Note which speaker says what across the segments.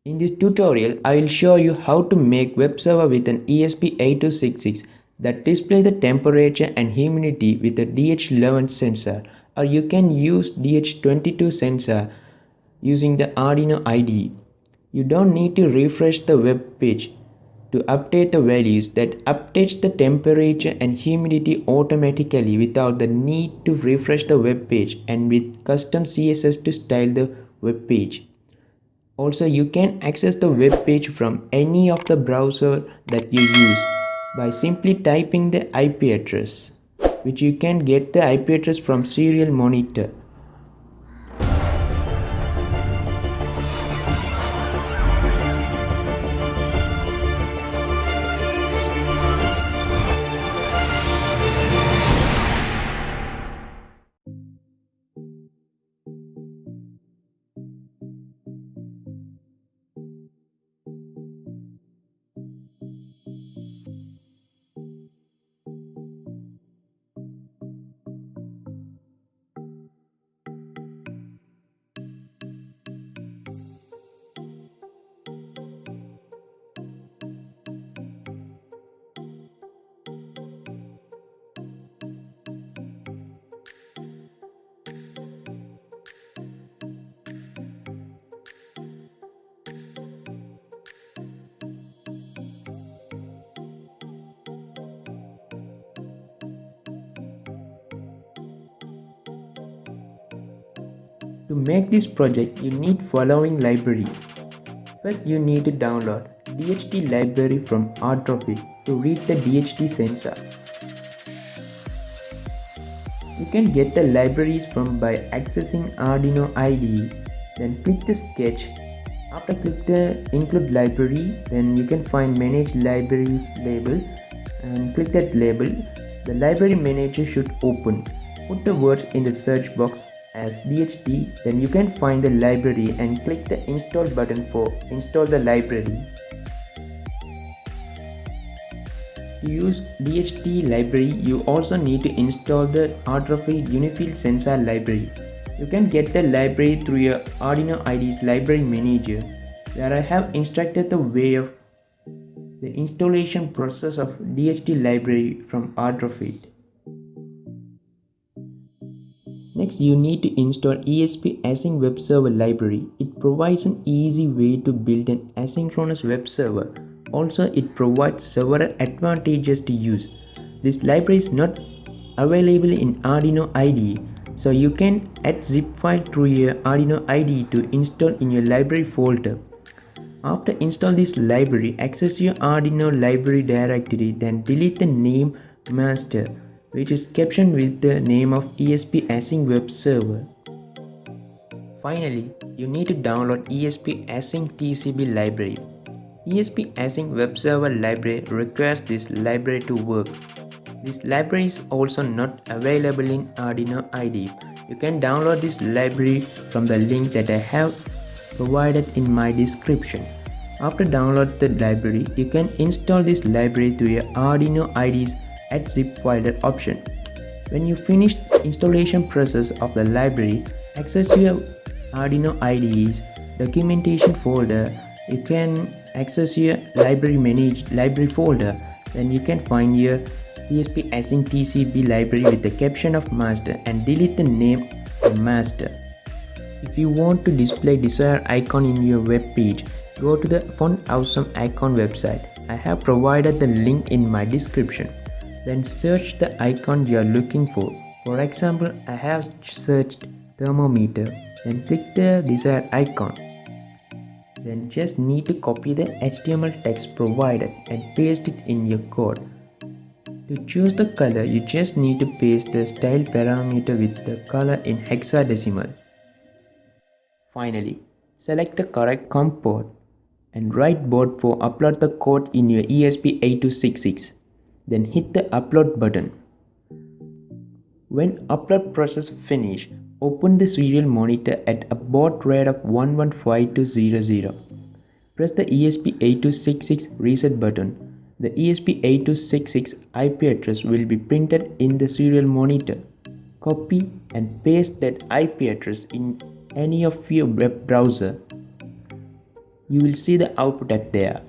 Speaker 1: In this tutorial, I will show you how to make web server with an ESP8266 that display the temperature and humidity with a DH11 sensor, or you can use DH22 sensor using the Arduino IDE. You don't need to refresh the web page to update the values that updates the temperature and humidity automatically without the need to refresh the web page and with custom CSS to style the web page. Also, you can access the web page from any of the browser that you use by simply typing the IP address, which you can get the IP address from Serial Monitor. To make this project, you need following libraries. First, you need to download DHT library from Artrofit to read the DHT sensor. You can get the libraries from by accessing Arduino IDE, then click the sketch. After click the include library, then you can find manage libraries label and click that label. The library manager should open. Put the words in the search box as DHT, then you can find the library and click the install button for install the library. To use DHT library, you also need to install the Artrofit Unifield Sensor library. You can get the library through your Arduino IDE's library manager, where I have instructed the way of the installation process of DHT library from Artrofit. Next, you need to install ESP Async Web Server library. It provides an easy way to build an asynchronous web server. Also, it provides several advantages to use. This library is not available in Arduino IDE, so you can add zip file through your Arduino IDE to install in your library folder. After install this library, access your Arduino library directory, then delete the name master, which is captioned with the name of ESP Async Web Server. Finally, you need to download ESP Async TCB library. ESP Async Web Server library requires this library to work. This library is also not available in Arduino IDE. You can download this library from the link that I have provided in my description. After download the library, you can install this library to your Arduino IDE's add zip folder option. When you finish installation process of the library, access your Arduino IDE's documentation folder. You can access your library folder. Then you can find your ESP Async TCB library with the caption of master and delete the name of master. If you want to display desired icon in your web page, go to the Font Awesome Icon website. I have provided the link in my description. Then search the icon you are looking for. For example, I have searched thermometer. Then click the desired icon. Then just need to copy the HTML text provided and paste it in your code. To choose the color, you just need to paste the style parameter with the color in hexadecimal. Finally, select the correct COM port and write board for upload the code in your ESP8266. Then hit the upload button. When upload process finish, open the serial monitor at a baud rate of 115200. Press the ESP8266 reset button. The ESP8266 IP address will be printed in the serial monitor. Copy and paste that IP address in any of your web browser. You will see the output at there.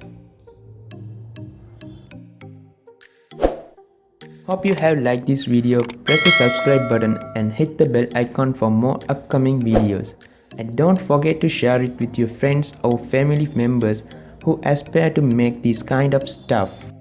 Speaker 1: Hope you have liked this video. Press the subscribe button and hit the bell icon for more upcoming videos. And don't forget to share it with your friends or family members who aspire to make this kind of stuff.